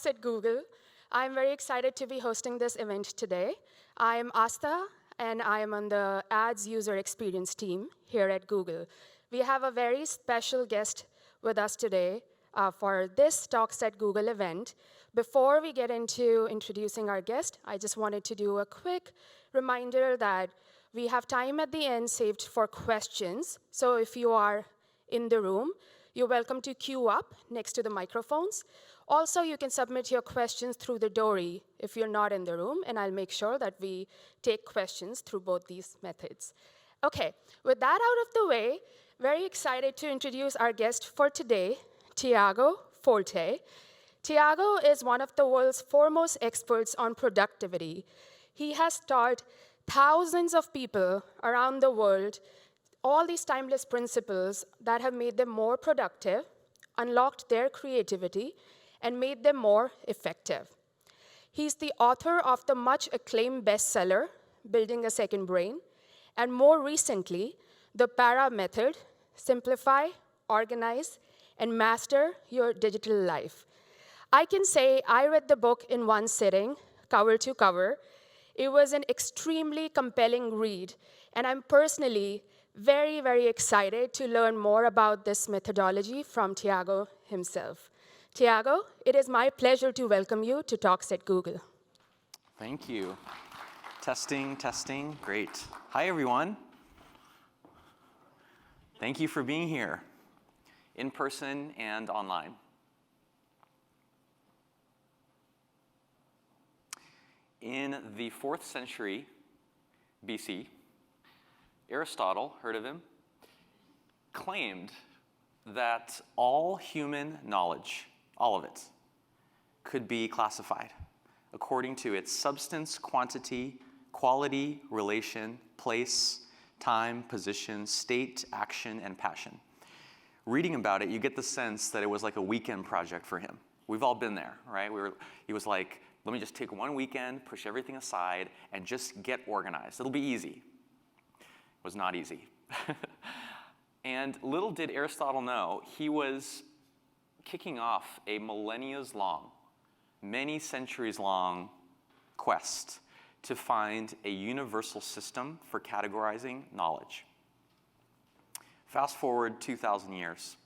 Talks at Google. I'm very excited to be hosting this event today. I am Asta, and I am on the Ads User Experience team here at Google. We have a very special guest with us today for this Talks at Google event. Before we get into introducing our guest, I just wanted to do a quick reminder that we have time at the end saved for questions. So if you are in the room, you're welcome to queue up next to the microphones. Also, you can submit your questions through the Dory if you're not in the room, and I'll make sure that we take questions through both these methods. Okay, with that out of the way, very excited to introduce our guest for today, Tiago Forte. Tiago is one of the world's foremost experts on productivity. He has taught thousands of people around the world all these timeless principles that have made them more productive, unlocked their creativity, and made them more effective. He's the author of the much acclaimed bestseller, Building a Second Brain, and more recently, the PARA method, Simplify, Organize, and Master Your Digital Life. I can say I read the book in one sitting, cover to cover. It was an extremely compelling read, and I'm personally very, very excited to learn more about this methodology from Tiago himself. Tiago, it is my pleasure to welcome you to Talks at Google. Thank you. Testing, testing, great. Hi, everyone. Thank you for being here, in person and online. In the 4th century BC, Aristotle, heard of him, claimed that all human knowledge, all of it, could be classified according to its substance, quantity, quality, relation, place, time, position, state, action, and passion. Reading about it, you get the sense that it was like a weekend project for him. We've all been there, right? He was like, let me just take one weekend, push everything aside, and just get organized. It'll be easy. It was not easy. And little did Aristotle know, he was kicking off a millennia-long, many centuries-long quest to find a universal system for categorizing knowledge. Fast forward 2,000 years.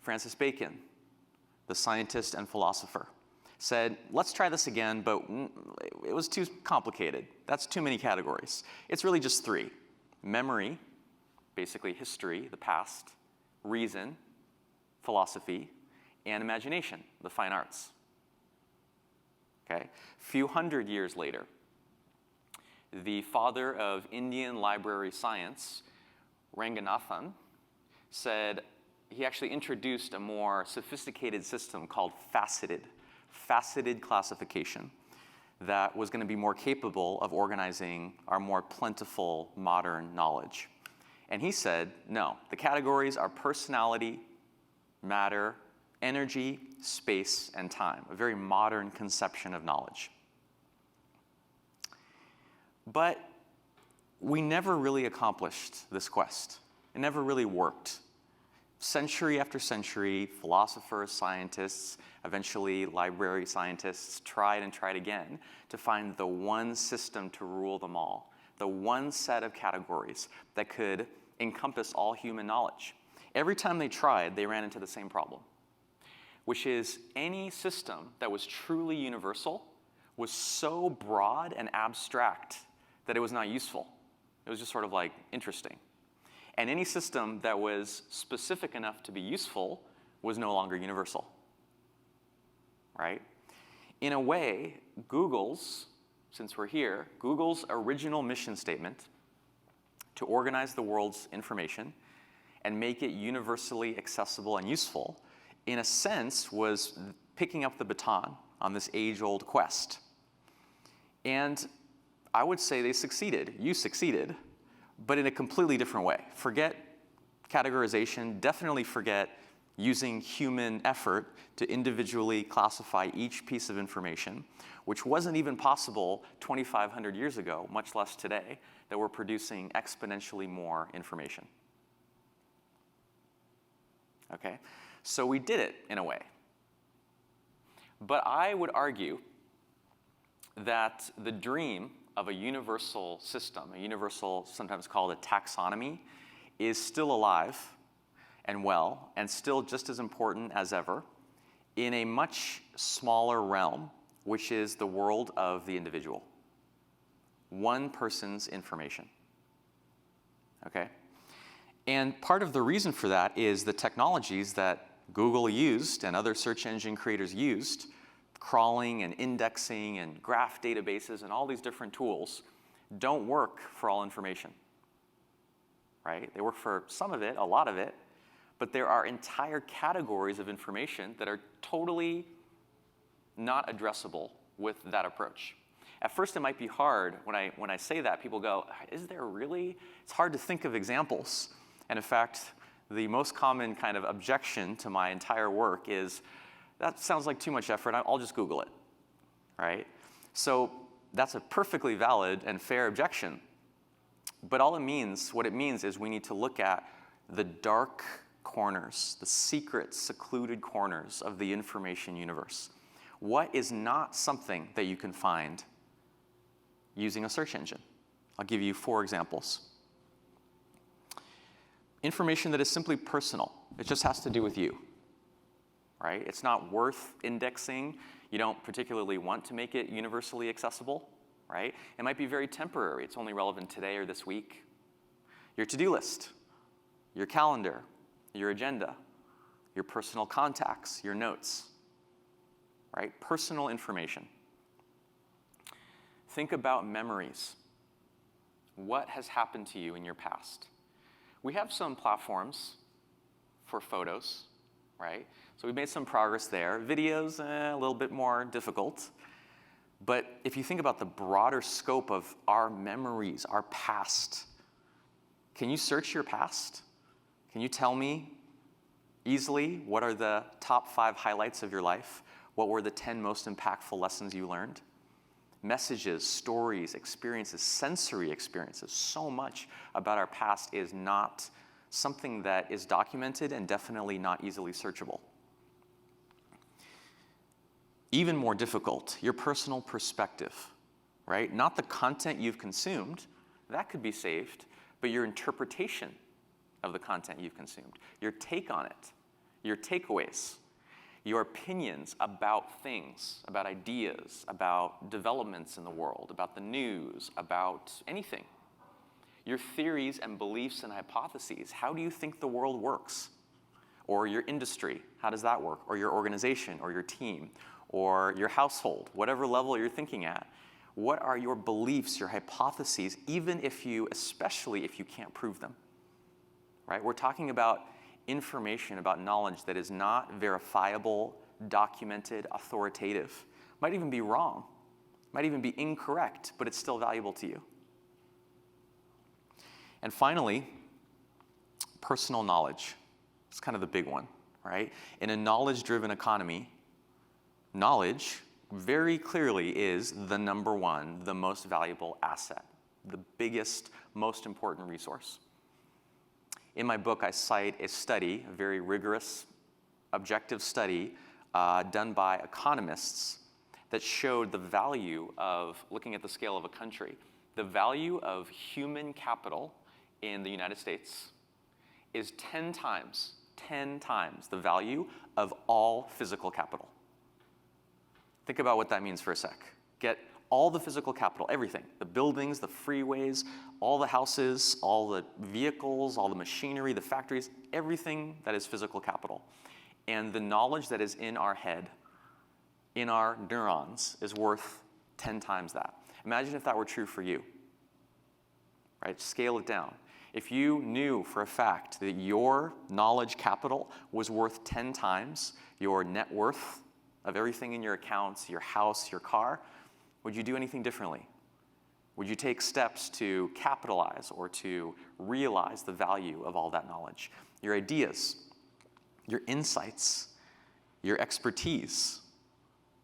Francis Bacon, the scientist and philosopher, said, let's try this again, but it was too complicated. That's too many categories. It's really just 3. Memory, basically history, the past, reason, philosophy, and imagination, the fine arts. Okay? A few hundred years later, the father of Indian library science, Ranganathan, said he actually introduced a more sophisticated system called faceted classification that was going to be more capable of organizing our more plentiful modern knowledge. And he said, no, the categories are personality, matter, energy, space, and time, a very modern conception of knowledge. But we never really accomplished this quest. It never really worked. Century after century, philosophers, scientists, eventually library scientists tried and tried again to find the one system to rule them all, the one set of categories that could encompass all human knowledge. Every time they tried, they ran into the same problem, which is any system that was truly universal was so broad and abstract that it was not useful. It was just sort of like interesting. And any system that was specific enough to be useful was no longer universal, right? In a way, since we're here, Google's original mission statement to organize the world's information and make it universally accessible and useful, in a sense, was picking up the baton on this age-old quest. And I would say they succeeded. You succeeded, but in a completely different way. Forget categorization, definitely forget using human effort to individually classify each piece of information, which wasn't even possible 2,500 years ago, much less today, that we're producing exponentially more information. Okay? So we did it in a way. But I would argue that the dream of a universal system, a universal, sometimes called a taxonomy, is still alive and well, and still just as important as ever, in a much smaller realm, which is the world of the individual. One person's information, okay? And part of the reason for that is the technologies that Google used and other search engine creators used, crawling and indexing and graph databases and all these different tools, don't work for all information, right? They work for some of it, a lot of it, but there are entire categories of information that are totally not addressable with that approach. At first, it might be hard. When I say that, people go, is there really? It's hard to think of examples. And in fact, the most common kind of objection to my entire work is, that sounds like too much effort, I'll just Google it, right? So that's a perfectly valid and fair objection. But what it means is we need to look at the dark corners, the secret, secluded corners of the information universe. What is not something that you can find using a search engine? I'll give you 4 examples. Information that is simply personal. It just has to do with you, right? It's not worth indexing. You don't particularly want to make it universally accessible, right? It might be very temporary. It's only relevant today or this week. Your to-do list, your calendar, your agenda, your personal contacts, your notes, right? Personal information. Think about memories. What has happened to you in your past? We have some platforms for photos, right? So we've made some progress there. Videos, a little bit more difficult. But if you think about the broader scope of our memories, our past, can you search your past? Can you tell me easily what are the top 5 highlights of your life? What were the 10 most impactful lessons you learned? Messages, stories, experiences, sensory experiences. So much about our past is not something that is documented and definitely not easily searchable. Even more difficult, your personal perspective, right? Not the content you've consumed, that could be saved, but your interpretation of the content you've consumed, your take on it, your takeaways, your opinions about things, about ideas, about developments in the world, about the news, about anything. Your theories and beliefs and hypotheses. How do you think the world works? Or your industry, how does that work? Or your organization, or your team, or your household, whatever level you're thinking at. What are your beliefs, your hypotheses, especially if you can't prove them, right? We're talking about information, about knowledge that is not verifiable, documented, authoritative. Might even be wrong, might even be incorrect, but it's still valuable to you. And finally, personal knowledge. It's kind of the big one, right? In a knowledge-driven economy, knowledge very clearly is the number one, the most valuable asset, the biggest, most important resource. In my book, I cite a study, a very rigorous, objective study done by economists that showed the value of, looking at the scale of a country, the value of human capital in the United States is 10 times the value of all physical capital. Think about what that means for a sec. Get all the physical capital, everything, the buildings, the freeways, all the houses, all the vehicles, all the machinery, the factories, everything that is physical capital. And the knowledge that is in our head, in our neurons, is worth 10 times that. Imagine if that were true for you, right? Scale it down. If you knew for a fact that your knowledge capital was worth 10 times your net worth of everything in your accounts, your house, your car, would you do anything differently? Would you take steps to capitalize or to realize the value of all that knowledge? Your ideas, your insights, your expertise,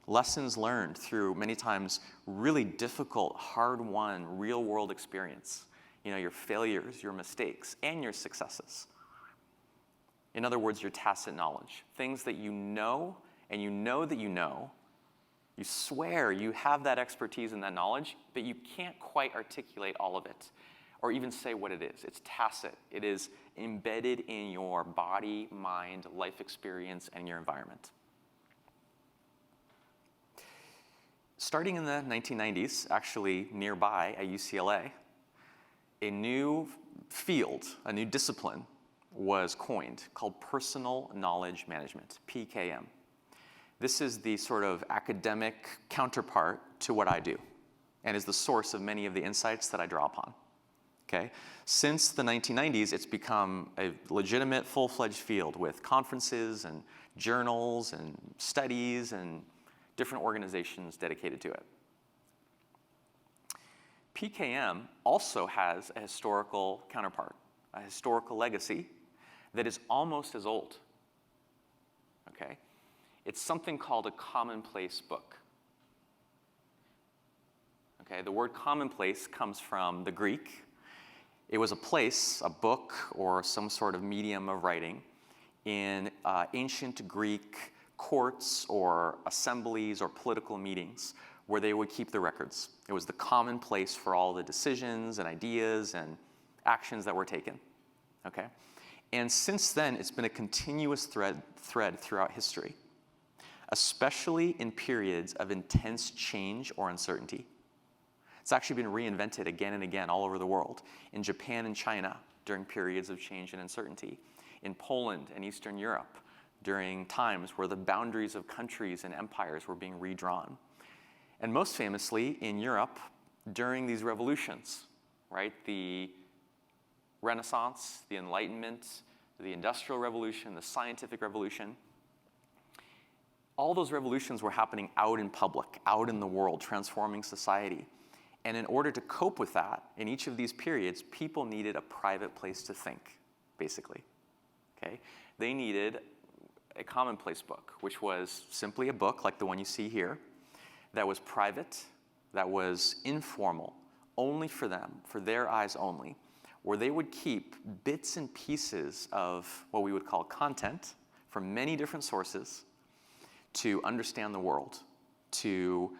lessons learned through many times really difficult, hard-won, real-world experience. Your failures, your mistakes, and your successes. In other words, your tacit knowledge. Things that you know, and you know that you know, You swear you have that expertise and that knowledge, but you can't quite articulate all of it or even say what it is. It's tacit. It is embedded in your body, mind, life experience, and your environment. Starting in the 1990s, actually nearby at UCLA, a new field, a new discipline was coined called personal knowledge management, PKM. This is the sort of academic counterpart to what I do and is the source of many of the insights that I draw upon. Okay? Since the 1990s, it's become a legitimate, full-fledged field with conferences and journals and studies and different organizations dedicated to it. PKM also has a historical counterpart, a historical legacy that is almost as old. Okay? It's something called a commonplace book. Okay, the word commonplace comes from the Greek. It was a place, a book, or some sort of medium of writing in ancient Greek courts or assemblies or political meetings where they would keep the records. It was the common place for all the decisions and ideas and actions that were taken. Okay? And since then, it's been a continuous thread throughout history, especially in periods of intense change or uncertainty. It's actually been reinvented again and again all over the world, in Japan and China during periods of change and uncertainty, in Poland and Eastern Europe during times where the boundaries of countries and empires were being redrawn, and most famously in Europe during these revolutions, right? The Renaissance, the Enlightenment, the Industrial Revolution, the Scientific Revolution. All those revolutions were happening out in public, out in the world, transforming society. And in order to cope with that, in each of these periods, people needed a private place to think, basically. Okay? They needed a commonplace book, which was simply a book like the one you see here, that was private, that was informal, only for them, for their eyes only, where they would keep bits and pieces of what we would call content from many different sources to understand the world, to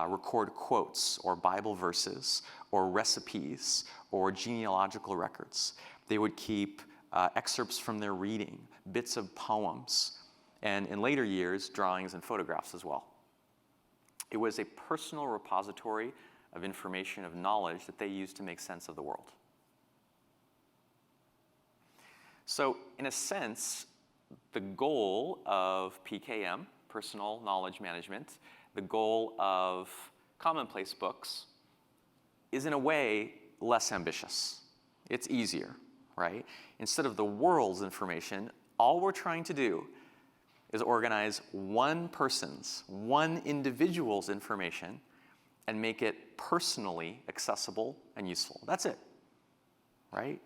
record quotes or Bible verses or recipes or genealogical records. They would keep excerpts from their reading, bits of poems, and in later years, drawings and photographs as well. It was a personal repository of information, of knowledge that they used to make sense of the world. So in a sense, the goal of PKM, personal knowledge management, the goal of commonplace books is in a way less ambitious. It's easier, right? Instead of the world's information, all we're trying to do is organize one person's, one individual's information and make it personally accessible and useful. That's it, right?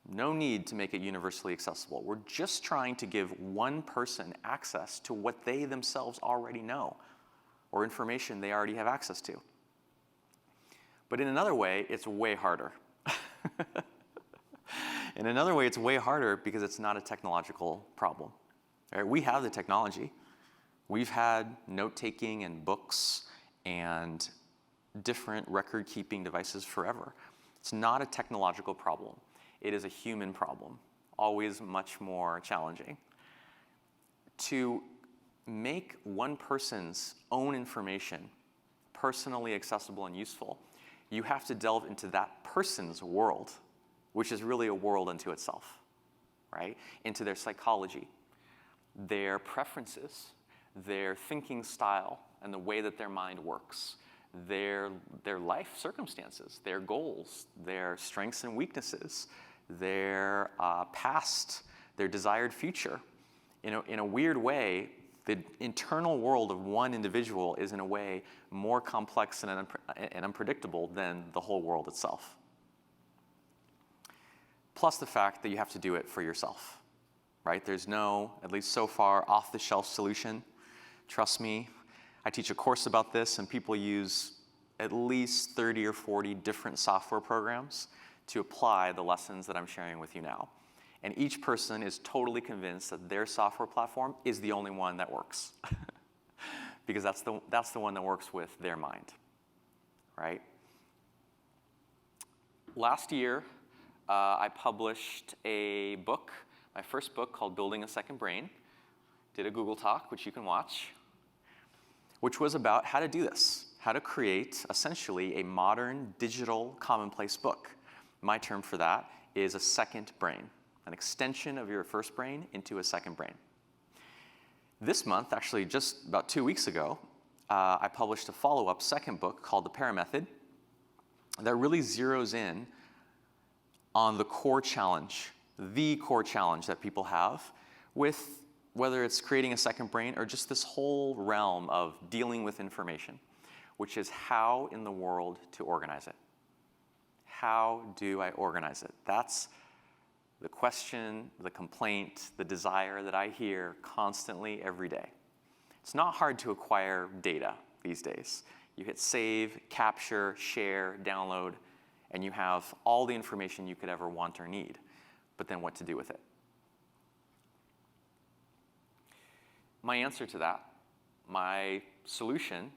No need to make it universally accessible. We're just trying to give one person access to what they themselves already know or information they already have access to. But in another way, it's way harder. In another way, it's way harder because it's not a technological problem. Right? We have the technology. We've had note-taking and books and different record-keeping devices forever. It's not a technological problem. It is a human problem, always much more challenging. To make one person's own information personally accessible and useful, you have to delve into that person's world, which is really a world unto itself, right? Into their psychology, their preferences, their thinking style, and the way that their mind works, their life circumstances, their goals, their strengths and weaknesses, their past, their desired future. In a weird way, the internal world of one individual is in a way more complex and unpredictable than the whole world itself. Plus the fact that you have to do it for yourself, right? There's no, at least so far, off-the-shelf solution. Trust me, I teach a course about this, and people use at least 30 or 40 different software programs to apply the lessons that I'm sharing with you now. And each person is totally convinced that their software platform is the only one that works. because that's the one that works with their mind, right? Last year, I published a book, my first book called Building a Second Brain. Did a Google Talk, which you can watch, which was about how to do this, how to create essentially a modern digital commonplace book. My term for that is a second brain, an extension of your first brain into a second brain. This month, actually just about 2 weeks ago, I published a follow-up second book called The Para Method that really zeroes in on the core challenge that people have with whether it's creating a second brain or just this whole realm of dealing with information, which is how in the world to organize it. How do I organize it? That's the question, the complaint, the desire that I hear constantly every day. It's not hard to acquire data these days. You hit save, capture, share, download, and you have all the information you could ever want or need. But then what to do with it? My answer to that, my solution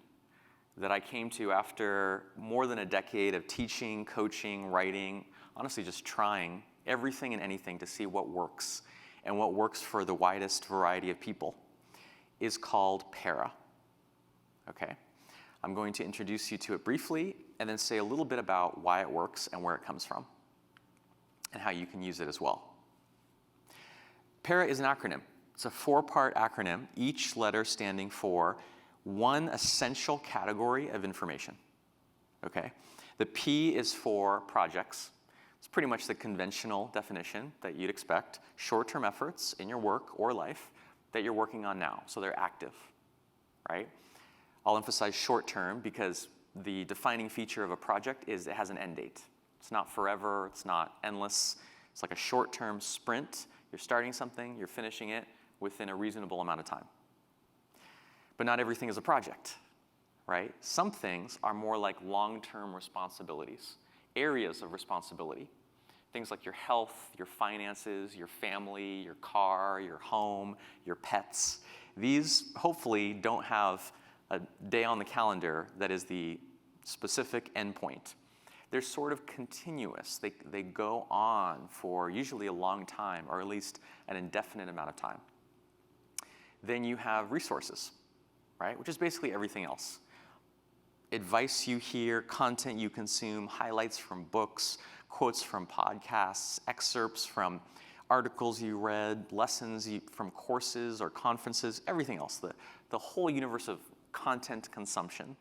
that I came to after more than a decade of teaching, coaching, writing, honestly just trying everything and anything to see what works and what works for the widest variety of people, is called Para. Okay? I'm going to introduce you to it briefly and then say a little bit about why it works and where it comes from and how you can use it as well. Para is an acronym. It's a 4-part acronym, each letter standing for one essential category of information. Okay? The P is for projects. It's pretty much the conventional definition that you'd expect. Short-term efforts in your work or life that you're working on now, so they're active, right? I'll emphasize short-term because the defining feature of a project is it has an end date. It's not forever, it's not endless. It's like a short-term sprint. You're starting something, you're finishing it within a reasonable amount of time. But not everything is a project, right? Some things are more like long-term responsibilities, areas of responsibility. Things like your health, your finances, your family, your car, your home, your pets. These hopefully don't have a day on the calendar that is the specific endpoint. They're sort of continuous. They go on for usually a long time, or at least an indefinite amount of time. Then you have resources, right? Which is basically everything else. Advice you hear, content you consume, highlights from books, quotes from podcasts, excerpts from articles you read, lessons from courses or conferences, everything else, the whole universe of content consumption,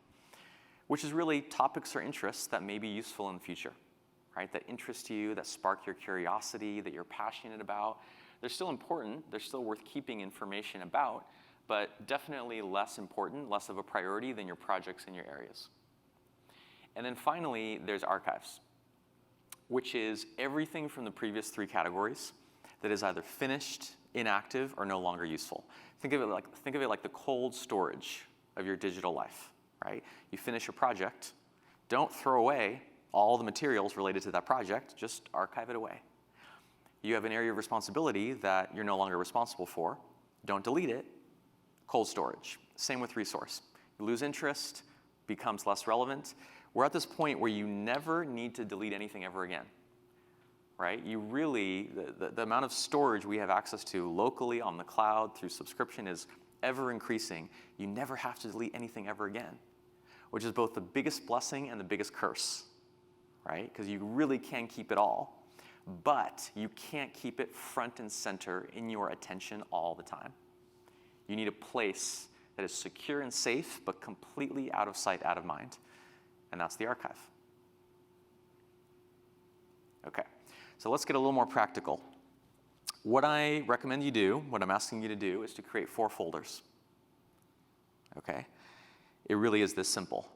which is really topics or interests that may be useful in the future, right? That interest you, that spark your curiosity, that you're passionate about. They're still important, they're still worth keeping information about, but definitely less important, less of a priority than your projects in your areas. And then finally, there's archives, which is everything from the previous 3 categories that is either finished, inactive, or no longer useful. Think of it like the cold storage of your digital life, right? You finish a project, don't throw away all the materials related to that project, just archive it away. You have an area of responsibility that you're no longer responsible for, don't delete it, cold storage. Same with resource. You lose interest, becomes less relevant. We're at this point where you never need to delete anything ever again, right? You really, the amount of storage we have access to locally on the cloud through subscription is ever increasing. You never have to delete anything ever again, which is both the biggest blessing and the biggest curse, right? Because you really can keep it all, but you can't keep it front and center in your attention all the time. You need a place that is secure and safe, but completely out of sight, out of mind. And that's the archive. Okay, so let's get a little more practical. What I recommend you do, what I'm asking you to do, is to create 4 folders. Okay, it really is this simple.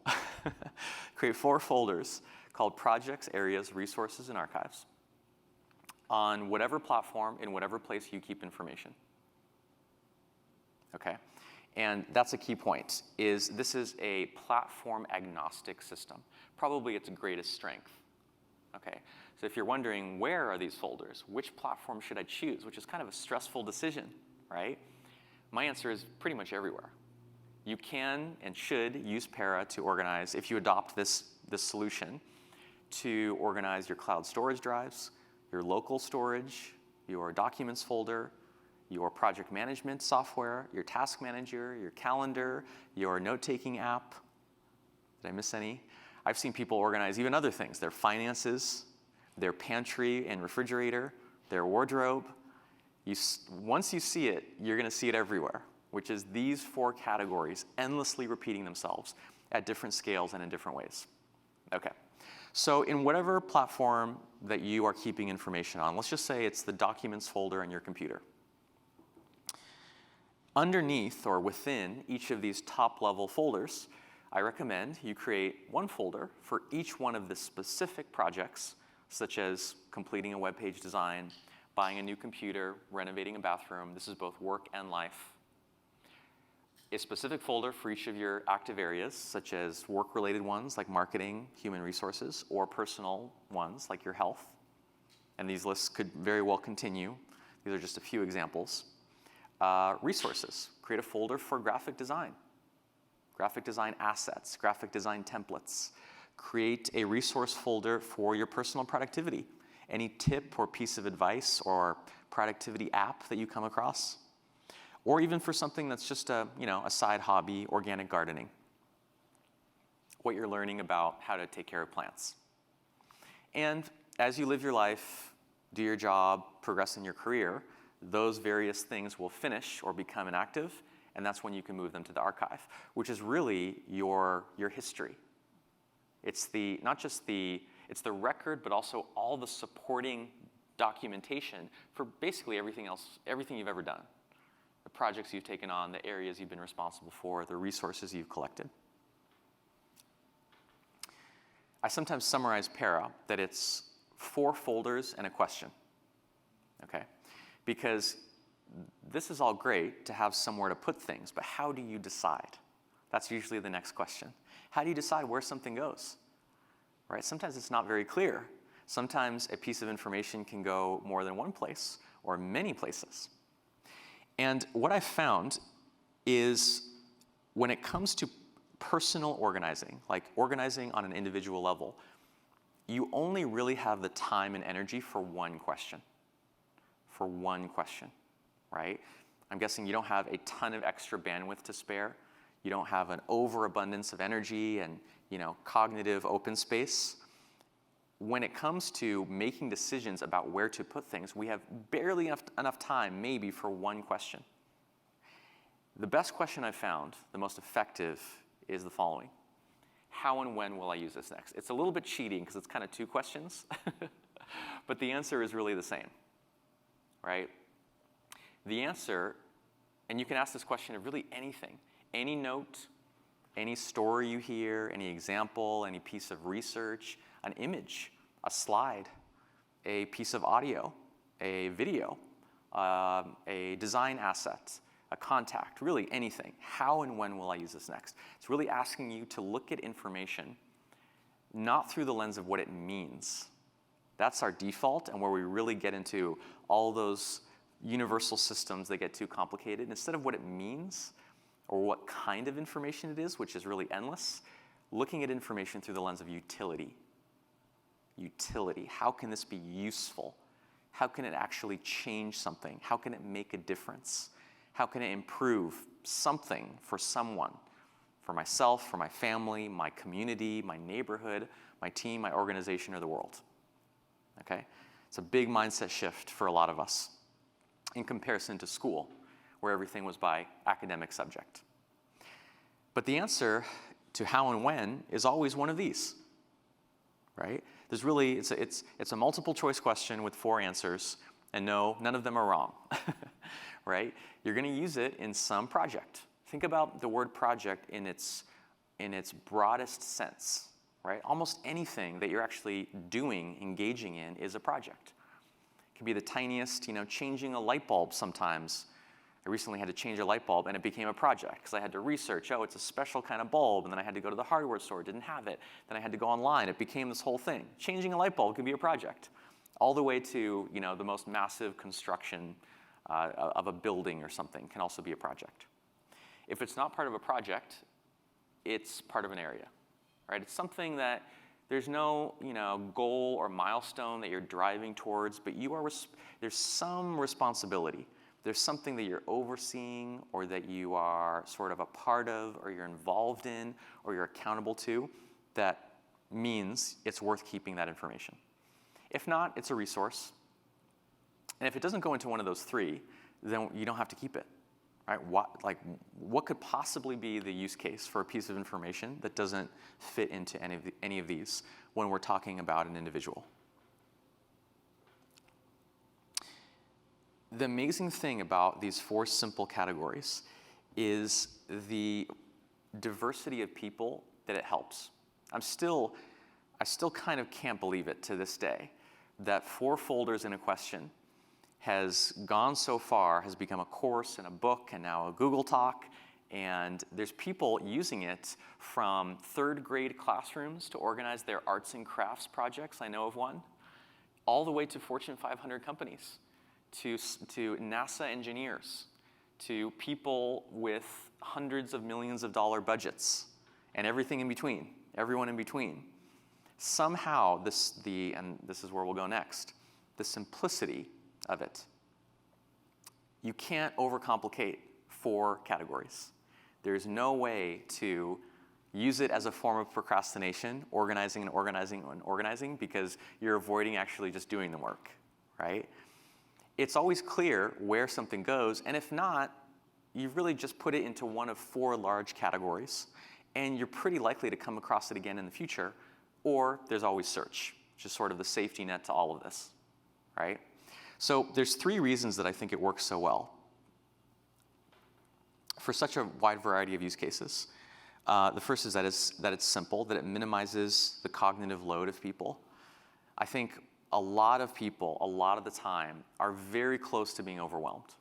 Create 4 folders called projects, areas, resources, and archives on whatever platform, in whatever place you keep information. Okay, and that's a key point, is this is a platform agnostic system, probably its greatest strength. Okay, so if you're wondering where are these folders, which platform should I choose, which is kind of a stressful decision, right? My answer is pretty much everywhere. You can and should use Para to organize, if you adopt this solution, to organize your cloud storage drives, your local storage, your documents folder, your project management software, your task manager, your calendar, your note-taking app. Did I miss any? I've seen people organize even other things, their finances, their pantry and refrigerator, their wardrobe. Once you see it, you're going to see it everywhere, which is these 4 categories endlessly repeating themselves at different scales and in different ways. Okay, so in whatever platform that you are keeping information on, let's just say it's the documents folder on your computer. Underneath or within each of these top-level folders, I recommend you create one folder for each one of the specific projects, such as completing a web page design, buying a new computer, renovating a bathroom. This is both work and life. A specific folder for each of your active areas, such as work-related ones like marketing, human resources, or personal ones like your health. And these lists could very well continue. These are just a few examples. Resources. Create a folder for graphic design assets, graphic design templates. Create a resource folder for your personal productivity. Any tip or piece of advice or productivity app that you come across. Or even for something that's just a side hobby, organic gardening. What you're learning about how to take care of plants. And as you live your life, do your job, progress in your career, those various things will finish or become inactive, and that's when you can move them to the archive, which is really your history. It's the record, but also all the supporting documentation for basically everything else, everything you've ever done. The projects you've taken on, the areas you've been responsible for, the resources you've collected. I sometimes summarize Para that it's 4 folders and a question, okay? Because this is all great to have somewhere to put things, but how do you decide? That's usually the next question. How do you decide where something goes? Right? Sometimes it's not very clear. Sometimes a piece of information can go more than one place or many places. And what I've found is when it comes to personal organizing, like organizing on an individual level, you only really have the time and energy for one question. For one question, right? I'm guessing you don't have a ton of extra bandwidth to spare. You don't have an overabundance of energy and cognitive open space. When it comes to making decisions about where to put things, we have barely enough time maybe for one question. The best question I've found, the most effective, is the following. How and when will I use this next? It's a little bit cheating because it's kind of 2 questions, but the answer is really the same, right? The answer, and you can ask this question of really anything, any note, any story you hear, any example, any piece of research, an image, a slide, a piece of audio, a video, a design asset, a contact, really anything. How and when will I use this next? It's really asking you to look at information not through the lens of what it means. That's our default and where we really get into all those universal systems that get too complicated. Instead of what it means or what kind of information it is, which is really endless, looking at information through the lens of utility. Utility. How can this be useful? How can it actually change something? How can it make a difference? How can it improve something for someone? For myself, for my family, my community, my neighborhood, my team, my organization, or the world. Okay? It's a big mindset shift for a lot of us in comparison to school, where everything was by academic subject. But the answer to how and when is always one of these, right? There's really, it's a multiple choice question with 4 answers, and no, none of them are wrong, right? You're gonna use it in some project. Think about the word project in its broadest sense, right? Almost anything that you're actually doing, engaging in, is a project. It can be the tiniest, changing a light bulb sometimes. I recently had to change a light bulb, and it became a project because I had to research, it's a special kind of bulb, and then I had to go to the hardware store, didn't have it. Then I had to go online. It became this whole thing. Changing a light bulb can be a project, all the way to the most massive construction of a building or something can also be a project. If it's not part of a project, it's part of an area, right? It's something that there's no, goal or milestone that you're driving towards, but there's some responsibility. There's something that you're overseeing or that you are sort of a part of or you're involved in or you're accountable to that means it's worth keeping that information. If not, it's a resource. And if it doesn't go into one of those three, then you don't have to keep it. Right? What could possibly be the use case for a piece of information that doesn't fit into any of these when we're talking about an individual? The amazing thing about these 4 simple categories is the diversity of people that it helps. I still kind of can't believe it to this day that 4 folders in a question has gone so far, has become a course and a book and now a Google Talk, and there's people using it from 3rd grade classrooms to organize their arts and crafts projects, I know of one, all the way to Fortune 500 companies, to NASA engineers, to people with hundreds of millions of dollar budgets, and everything in between, everyone in between. Somehow, and this is where we'll go next, the simplicity of it. You can't overcomplicate 4 categories. There's no way to use it as a form of procrastination, organizing and organizing and organizing, because you're avoiding actually just doing the work, right? It's always clear where something goes, and if not, you really just put it into one of 4 large categories, and you're pretty likely to come across it again in the future, or there's always search, which is sort of the safety net to all of this, right? So there's 3 reasons that I think it works so well for such a wide variety of use cases. The first is that it's simple, that it minimizes the cognitive load of people. I think a lot of people, a lot of the time, are very close to being overwhelmed,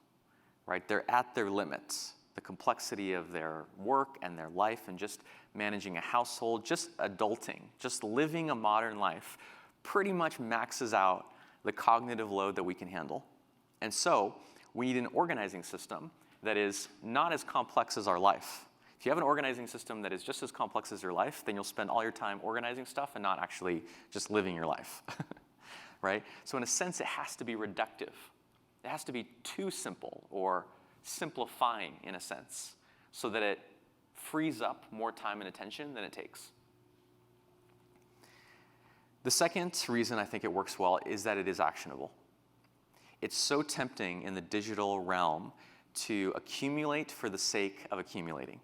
right? They're at their limits. The complexity of their work and their life and just managing a household, just adulting, just living a modern life pretty much maxes out the cognitive load that we can handle. And so we need an organizing system that is not as complex as our life. If you have an organizing system that is just as complex as your life, then you'll spend all your time organizing stuff and not actually just living your life, right? So in a sense, it has to be reductive. It has to be too simple or simplifying in a sense so that it frees up more time and attention than it takes. The second reason I think it works well is that it is actionable. It's so tempting in the digital realm to accumulate for the sake of accumulating,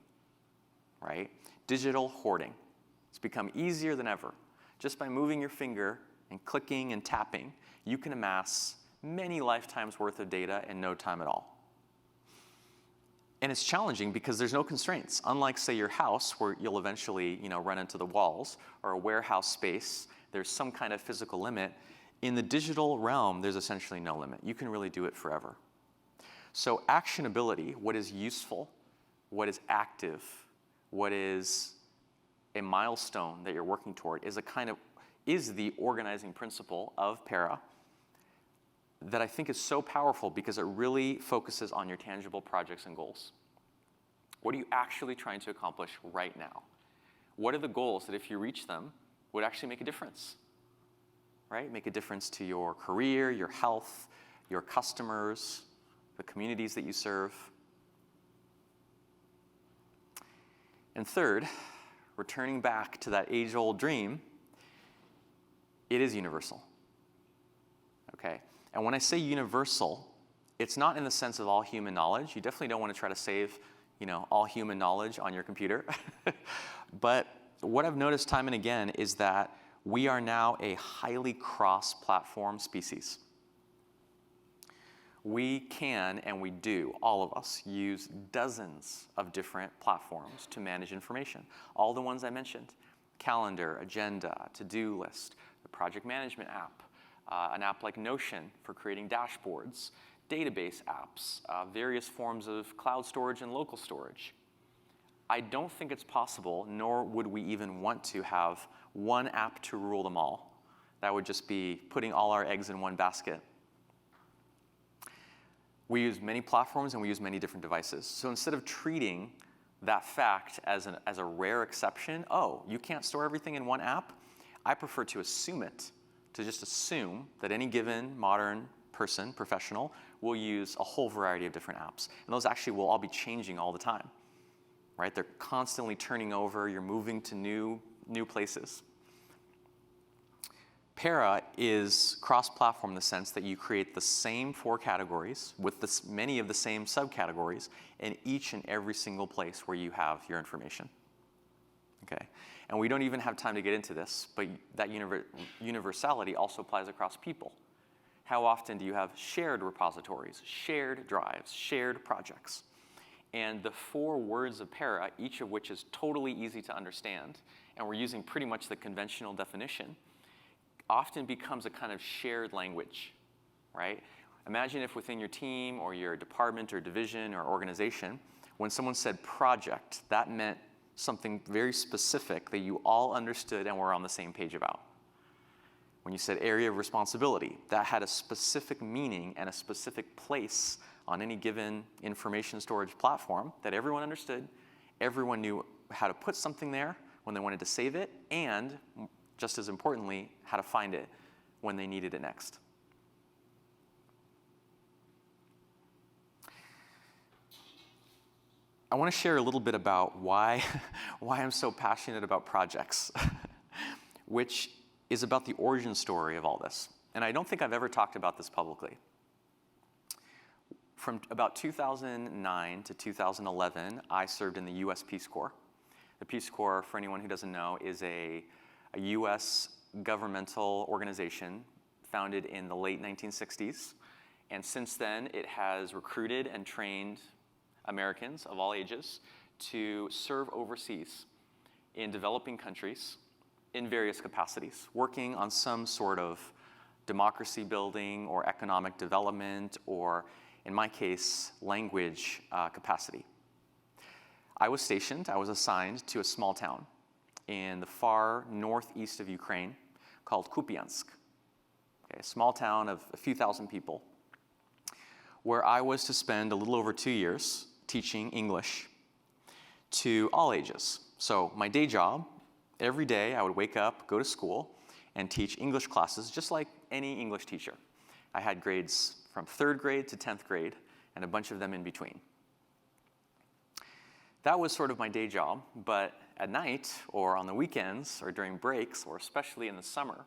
right? Digital hoarding. It's become easier than ever. Just by moving your finger and clicking and tapping, you can amass many lifetimes worth of data in no time at all. And it's challenging because there's no constraints. Unlike, say, your house, where you'll eventually, run into the walls, or a warehouse space, there's some kind of physical limit. In the digital realm, there's essentially no limit. You can really do it forever. So actionability, what is useful, what is active, what is a milestone that you're working toward, is the organizing principle of Para that I think is so powerful because it really focuses on your tangible projects and goals. What are you actually trying to accomplish right now? What are the goals that if you reach them would actually make a difference, right? Make a difference to your career, your health, your customers, the communities that you serve. And third, returning back to that age-old dream, it is universal, okay? And when I say universal, it's not in the sense of all human knowledge. You definitely don't want to try to save, all human knowledge on your computer. But what I've noticed time and again is that we are now a highly cross-platform species. We can, and we do, all of us, use dozens of different platforms to manage information. All the ones I mentioned: calendar, agenda, to-do list, the project management app, an app like Notion for creating dashboards, database apps, various forms of cloud storage and local storage. I don't think it's possible, nor would we even want to have one app to rule them all. That would just be putting all our eggs in one basket. We use many platforms and we use many different devices. So instead of treating that fact as a rare exception. Oh, you can't store everything in one app? I prefer to assume it, to just assume that any given modern person, professional, will use a whole variety of different apps. And those actually will all be changing all the time, right? They're constantly turning over, you're moving to new places. Para is cross-platform in the sense that you create the same 4 categories with many of the same subcategories in each and every single place where you have your information. Okay? And we don't even have time to get into this, but that universality also applies across people. How often do you have shared repositories, shared drives, shared projects? And the 4 words of Para, each of which is totally easy to understand, and we're using pretty much the conventional definition, often becomes a kind of shared language, right? Imagine if within your team or your department or division or organization, when someone said project, that meant something very specific that you all understood and were on the same page about. When you said area of responsibility, that had a specific meaning and a specific place on any given information storage platform that everyone understood. Everyone knew how to put something there when they wanted to save it, and just as importantly, how to find it when they needed it next. I want to share a little bit about why I'm so passionate about projects, which is about the origin story of all this. And I don't think I've ever talked about this publicly. From about 2009 to 2011, I served in the US Peace Corps. The Peace Corps, for anyone who doesn't know, is a US governmental organization founded in the late 1960s. And since then, it has recruited and trained Americans of all ages to serve overseas in developing countries in various capacities, working on some sort of democracy building or economic development or, in my case, language capacity. I was assigned to a small town in the far northeast of Ukraine called Kupiansk, okay, a small town of a few thousand people, where I was to spend a little over 2 years teaching English to all ages. So my day job, every day I would wake up, go to school, and teach English classes just like any English teacher. I had grades from 3rd grade to 10th grade and a bunch of them in between. That was sort of my day job, but at night or on the weekends or during breaks or especially in the summer,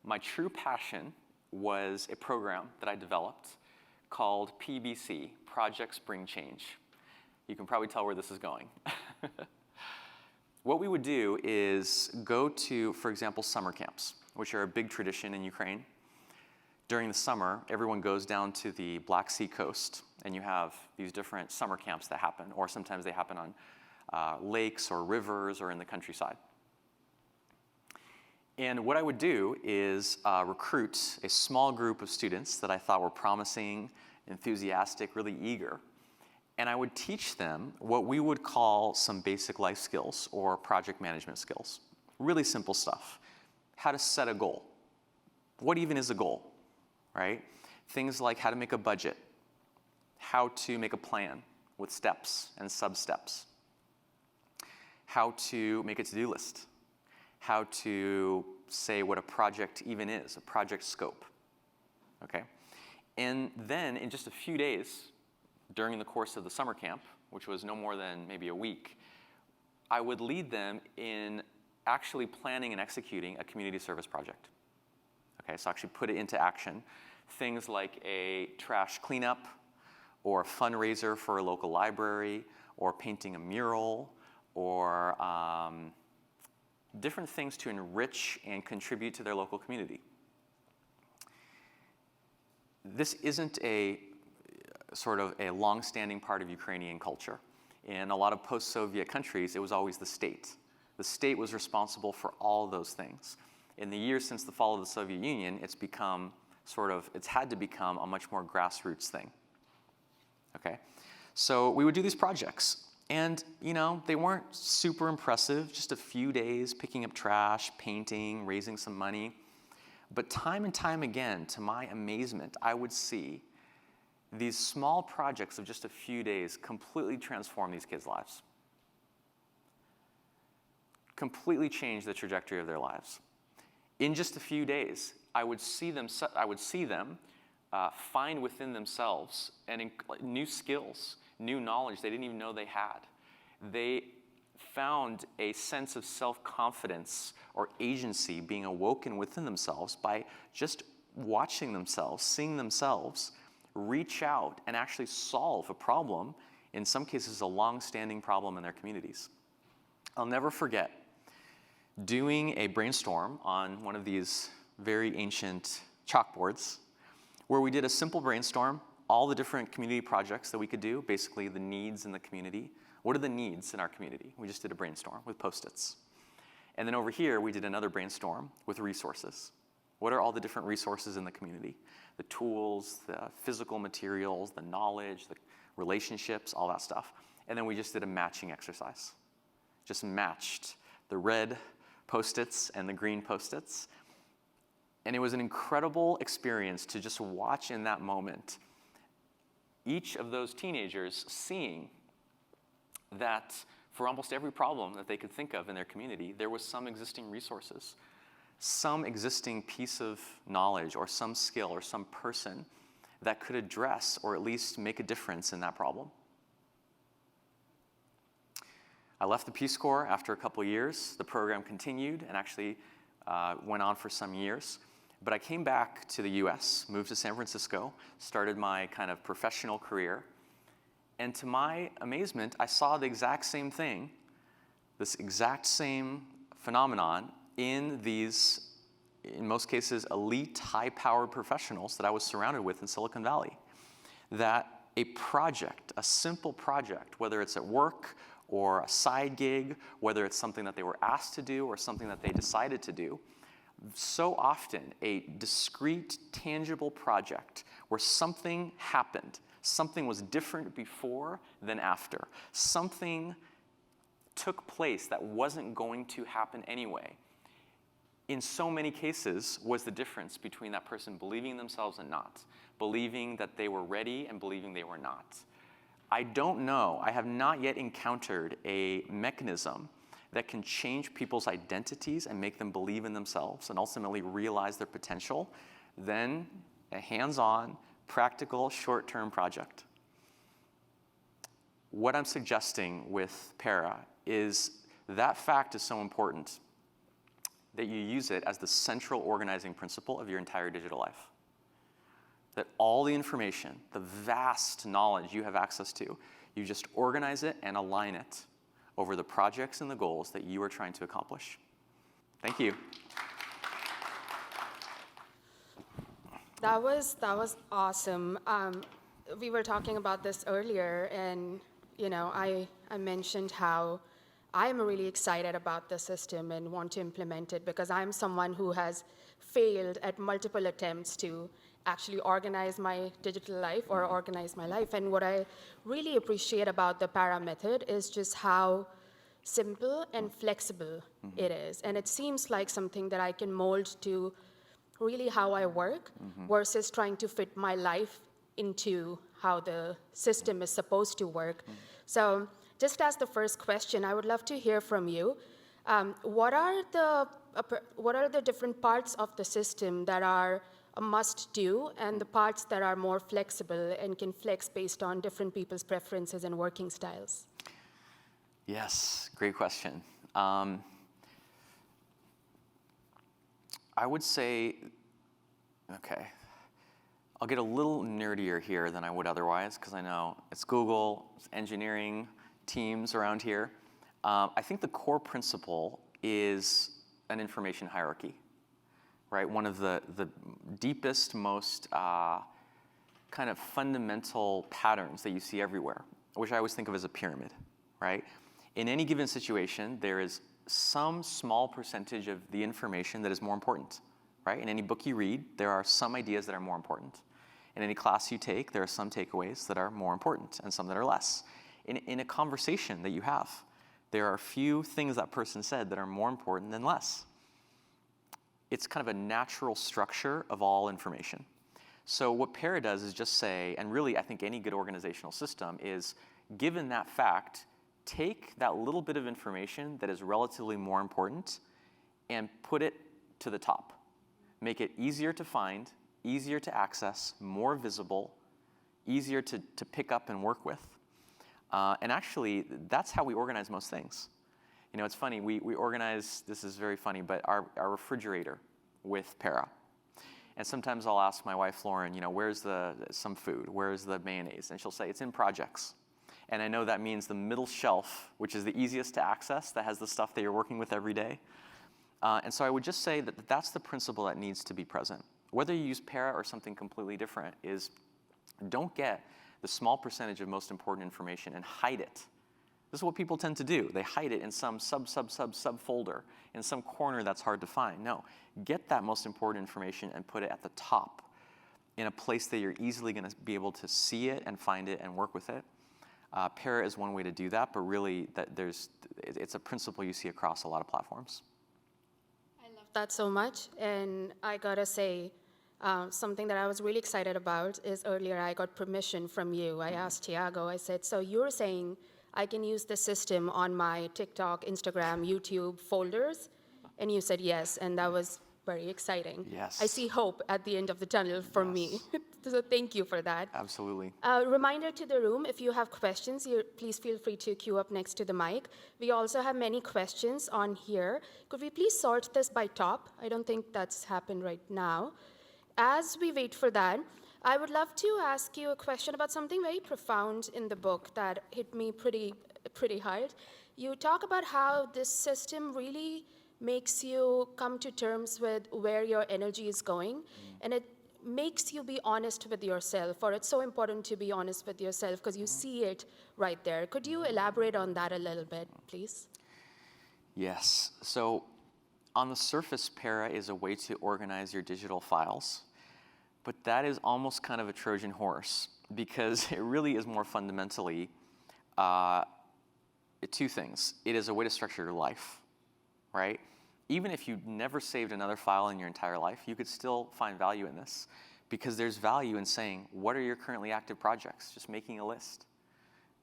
my true passion was a program that I developed called PBC, Projects Bring Change. You can probably tell where this is going. What we would do is go to, for example, summer camps, which are a big tradition in Ukraine. During the summer, everyone goes down to the Black Sea coast, and you have these different summer camps that happen, or sometimes they happen on lakes or rivers or in the countryside. And what I would do is recruit a small group of students that I thought were promising, enthusiastic, really eager. And I would teach them what we would call some basic life skills or project management skills. Really simple stuff. How to set a goal. What even is a goal, right? Things like how to make a budget, how to make a plan with steps and sub-steps, how to make a to-do list, how to say what a project even is, a project scope, okay? And then in just a few days, during the course of the summer camp, which was no more than maybe a week, I would lead them in actually planning and executing a community service project. Okay, so actually put it into action. Things like a trash cleanup, or a fundraiser for a local library, or painting a mural, or different things to enrich and contribute to their local community. This isn't a sort of a long-standing part of Ukrainian culture. In a lot of post-Soviet countries, it was always the state. The state was responsible for all those things. In the years since the fall of the Soviet Union, it's had to become a much more grassroots thing. Okay? So we would do these projects. And, they weren't super impressive, just a few days picking up trash, painting, raising some money. But time and time again, to my amazement, I would see these small projects of just a few days completely transform these kids' lives. completely changed the trajectory of their lives. In just a few days, I would see them find within themselves new skills, new knowledge they didn't even know they had. They found a sense of self-confidence or agency being awoken within themselves by just watching themselves, seeing themselves reach out and actually solve a problem, in some cases a long-standing problem in their communities. I'll never forget doing a brainstorm on one of these very ancient chalkboards where we did a simple brainstorm, all the different community projects that we could do, basically the needs in the community. What are the needs in our community? We just did a brainstorm with Post-its. And then over here, we did another brainstorm with resources. What are all the different resources in the community? The tools, the physical materials, the knowledge, the relationships, all that stuff. And then we just did a matching exercise. Just matched the red Post-its and the green Post-its. And it was an incredible experience to just watch in that moment each of those teenagers seeing that for almost every problem that they could think of in their community, there was some existing resources, some existing piece of knowledge or some skill or some person that could address or at least make a difference in that problem. I left the Peace Corps after a couple of years. The program continued and actually went on for some years. But I came back to the US, moved to San Francisco, started my kind of professional career. And to my amazement, I saw the exact same thing, this exact same phenomenon in these, in most cases, elite, high-powered professionals that I was surrounded with in Silicon Valley. That a project, a simple project, whether it's at work or a side gig, whether it's something that they were asked to do or something that they decided to do, so often a discrete, tangible project where something happened, something was different before than after, something took place that wasn't going to happen anyway, in so many cases was the difference between that person believing themselves and not, believing that they were ready and believing they were not. I don't know, I have not yet encountered a mechanism that can change people's identities and make them believe in themselves and ultimately realize their potential than a hands-on, practical, short-term project. What I'm suggesting with Para is that fact is so important that you use it as the central organizing principle of your entire digital life. That all the information, the vast knowledge you have access to, you just organize it and align it over the projects and the goals that you are trying to accomplish. Thank you. That was awesome. We were talking about this earlier, and I mentioned how I am really excited about the system and want to implement it because I'm someone who has failed at multiple attempts to actually organize my digital life or organize my life. And what I really appreciate about the Para method is just how simple and flexible it is. And it seems like something that I can mold to really how I work versus trying to fit my life into how the system is supposed to work. So just as the first question, I would love to hear from you. What are the different parts of the system that are a must-do and the parts that are more flexible and can flex based on different people's preferences and working styles? Yes, great question. I would say, okay, I'll get a little nerdier here than I would otherwise because I know it's Google, it's engineering teams around here. I think the core principle is an information hierarchy, right? One of the deepest, most kind of fundamental patterns that you see everywhere, which I always think of as a pyramid, right? In any given situation, there is some small percentage of the information that is more important, right? In any book you read, there are some ideas that are more important. In any class you take, there are some takeaways that are more important and some that are less. In a conversation that you have, there are a few things that person said that are more important than less. It's kind of a natural structure of all information. So what Para does is just say, and really I think any good organizational system is, given that fact, take that little bit of information that is relatively more important and put it to the top. Make it easier to find, easier to access, more visible, easier to pick up and work with. And actually, that's how we organize most things. You know, it's funny, we organize, this is very funny, but our refrigerator with Para. And sometimes I'll ask my wife, Lauren, you know, where's some food? Where's the mayonnaise? And she'll say, it's in projects. And I know that means the middle shelf, which is the easiest to access, that has the stuff that you're working with every day. And so I would just say that that's the principle that needs to be present. Whether you use Para or something completely different is don't get the small percentage of most important information and hide it. This is what people tend to do. They hide it in some sub folder, in some corner that's hard to find. No, get that most important information and put it at the top in a place that you're easily going to be able to see it and find it and work with it. Para is one way to do that, but really it's a principle you see across a lot of platforms. I love that so much, and I gotta say, something that I was really excited about is earlier I got permission from you. I asked Tiago, I said, so you're saying I can use the system on my TikTok, Instagram, YouTube folders? And you said yes, and that was very exciting. Yes. I see hope at the end of the tunnel for me. So thank you for that. Absolutely. Reminder to the room, if you have questions, please feel free to queue up next to the mic. We also have many questions on here. Could we please sort this by top? I don't think that's happened right now. As we wait for that, I would love to ask you a question about something very profound in the book that hit me pretty hard. You talk about how this system really makes you come to terms with where your energy is going, and it makes you be honest with yourself, or it's so important to be honest with yourself because you see it right there. Could you elaborate on that a little bit, please? Yes. So on the surface, Para is a way to organize your digital files. But that is almost kind of a Trojan horse because it really is more fundamentally two things. It is a way to structure your life, right? Even if you never saved another file in your entire life, you could still find value in this because there's value in saying, what are your currently active projects? Just making a list,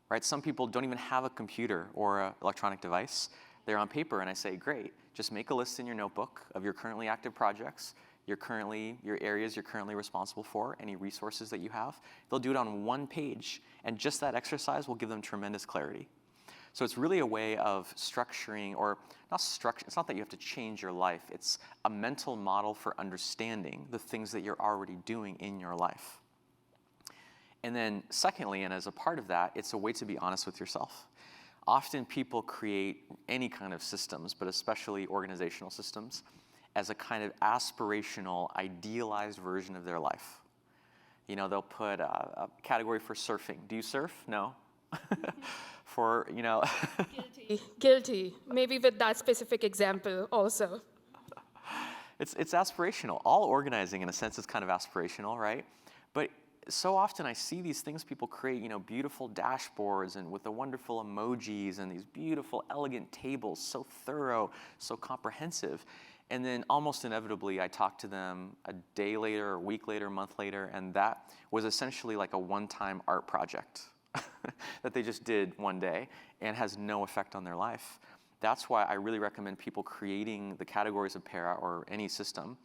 right? Some people don't even have a computer or an electronic device. They're on paper, and I say, great, just make a list in your notebook of your currently active projects, your areas you're currently responsible for, any resources that you have. They'll do it on one page, and just that exercise will give them tremendous clarity. So it's really a way of structuring, or not structure, it's not that you have to change your life, it's a mental model for understanding the things that you're already doing in your life. And then secondly, and as a part of that, it's a way to be honest with yourself. Often people create any kind of systems, but especially organizational systems, as a kind of aspirational, idealized version of their life. You know, they'll put a category for surfing. Do you surf? No. For, you know. Guilty. Maybe with that specific example also. It's aspirational. All organizing, in a sense, is kind of aspirational, right? But so often I see these things people create, you know, beautiful dashboards and with the wonderful emojis and these beautiful, elegant tables, so thorough, so comprehensive. And then almost inevitably, I talk to them a day later, a week later, a month later, and that was essentially like a one-time art project that they just did one day and has no effect on their life. That's why I really recommend people creating the categories of Para or any system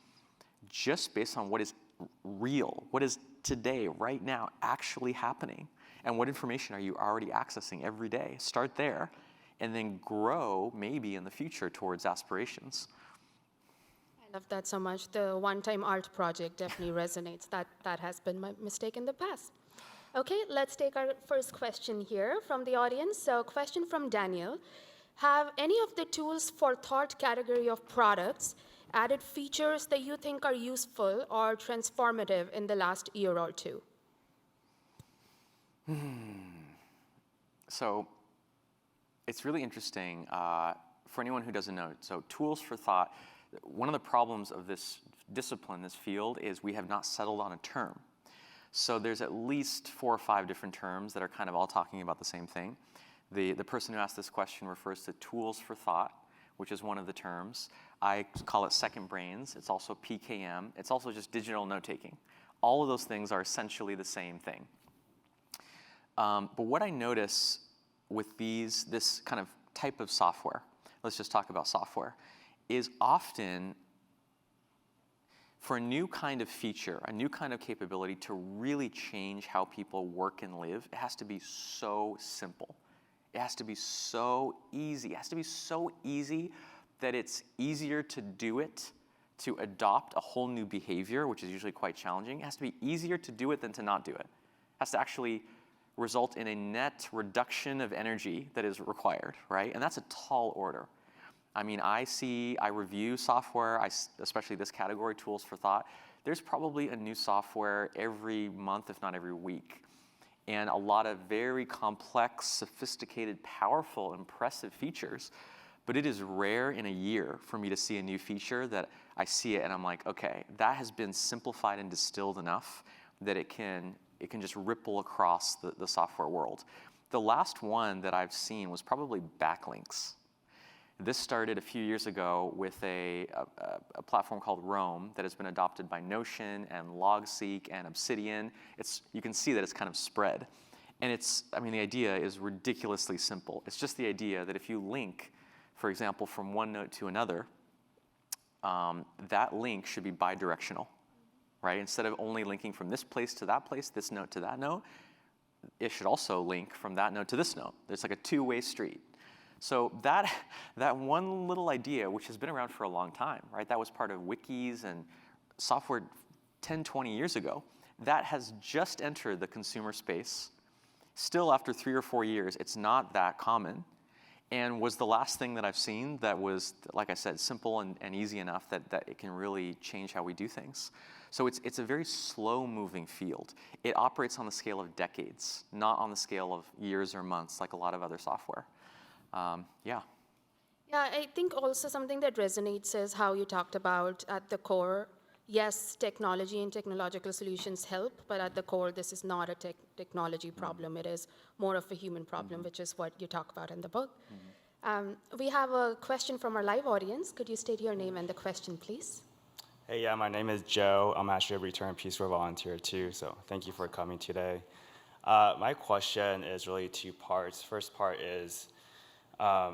just based on what is real, what is today, right now, actually happening, and what information are you already accessing every day. Start there, and then grow maybe in the future towards aspirations. I love that so much. The one-time art project definitely resonates. That has been my mistake in the past. Okay, let's take our first question here from the audience. So, question from Daniel. Have any of the tools for thought category of products added features that you think are useful or transformative in the last year or two? So, it's really interesting for anyone who doesn't know. So, tools for thought. One of the problems of this discipline, this field, is we have not settled on a term. So there's at least 4 or 5 different terms that are kind of all talking about the same thing. The person who asked this question refers to tools for thought, which is one of the terms. I call it second brains. It's also PKM. It's also just digital note-taking. All of those things are essentially the same thing. But what I notice with this kind of type of software, let's just talk about software, is often for a new kind of feature, a new kind of capability to really change how people work and live, it has to be so simple. It has to be so easy. It has to be so easy that it's easier to do it, to adopt a whole new behavior, which is usually quite challenging. It has to be easier to do it than to not do it. It has to actually result in a net reduction of energy that is required, right? And that's a tall order. I mean, I review software, especially this category, tools for thought. There's probably a new software every month, if not every week. And a lot of very complex, sophisticated, powerful, impressive features. But it is rare in a year for me to see a new feature that I see it and I'm like, okay, that has been simplified and distilled enough that it can just ripple across the software world. The last one that I've seen was probably backlinks. This started a few years ago with a platform called Roam that has been adopted by Notion and Logseek and Obsidian. You can see that it's kind of spread. And the idea is ridiculously simple. It's just the idea that if you link, for example, from one note to another, that link should be bidirectional, right? Instead of only linking from this place to that place, this note to that note, it should also link from that note to this note. There's like a two-way street. So that one little idea, which has been around for a long time, right? That was part of wikis and software 10, 20 years ago. That has just entered the consumer space. Still, after 3 or 4 years, it's not that common. And was the last thing that I've seen that was, like I said, simple and easy enough that it can really change how we do things. So it's a very slow-moving field. It operates on the scale of decades, not on the scale of years or months like a lot of other software. Yeah. Yeah, I think also something that resonates is how you talked about at the core, yes, technology and technological solutions help, but at the core, this is not a technology problem. It is more of a human problem, which is what you talk about in the book. We have a question from our live audience. Could you state your name and the question, please? Hey, yeah, my name is Joe. I'm actually a return Peace Corps volunteer too, so thank you for coming today. My question is really 2 parts. First part is,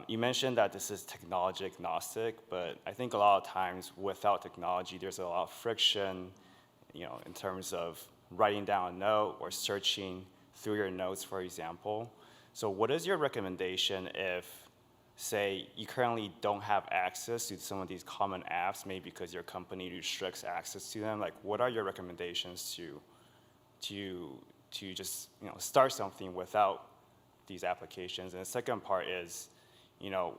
you mentioned that this is technology agnostic, but I think a lot of times without technology, there's a lot of friction, in terms of writing down a note or searching through your notes, for example. So what is your recommendation if, say, you currently don't have access to some of these common apps, maybe because your company restricts access to them? Like, what are your recommendations to just start something without these applications? And the second part is,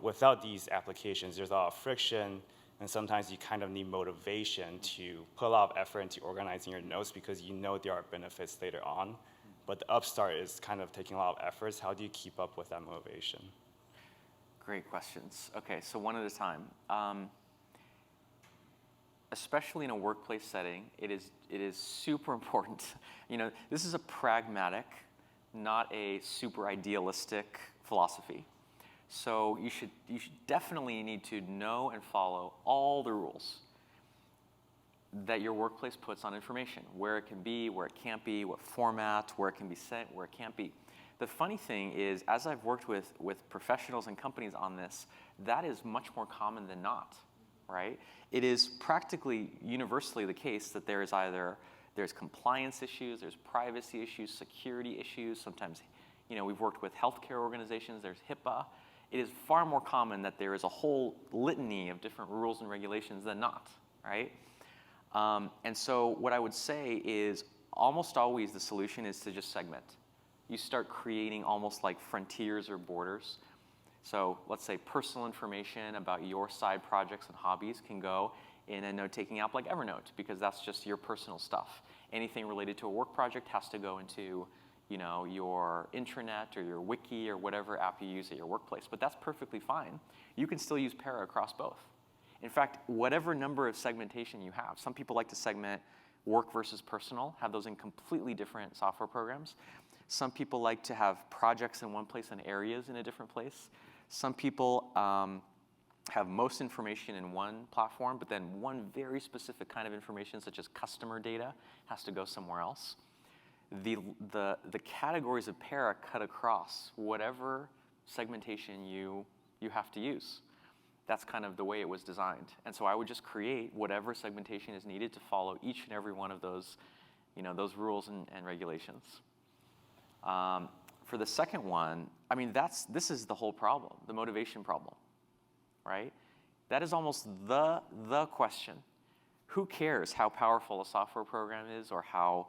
without these applications, there's a lot of friction, and sometimes you kind of need motivation to put a lot of effort into organizing your notes because there are benefits later on. But the upstart is kind of taking a lot of efforts. How do you keep up with that motivation? Great questions. Okay, so one at a time. Especially in a workplace setting, it is super important. This is a pragmatic, not a super idealistic philosophy. So you should definitely need to know and follow all the rules that your workplace puts on information, where it can be, where it can't be, what format, where it can be sent, where it can't be. The funny thing is, as I've worked with professionals and companies on this, that is much more common than not, right? It is practically universally the case that there's compliance issues, there's privacy issues, security issues. Sometimes, we've worked with healthcare organizations, there's HIPAA. It is far more common that there is a whole litany of different rules and regulations than not, right? And so what I would say is almost always the solution is to just segment. You start creating almost like frontiers or borders. So let's say personal information about your side projects and hobbies can go in a note-taking app like Evernote because that's just your personal stuff. Anything related to a work project has to go into your intranet or your wiki or whatever app you use at your workplace. But that's perfectly fine. You can still use Para across both. In fact, whatever number of segmentation you have, some people like to segment work versus personal, have those in completely different software programs. Some people like to have projects in one place and areas in a different place. Some people have most information in one platform, but then one very specific kind of information, such as customer data, has to go somewhere else. The categories of Para cut across whatever segmentation you have to use. That's kind of the way it was designed. And so I would just create whatever segmentation is needed to follow each and every one of those, those rules and regulations. For the second one, I mean, this is the whole problem, the motivation problem, right? That is almost the question. Who cares how powerful a software program is or how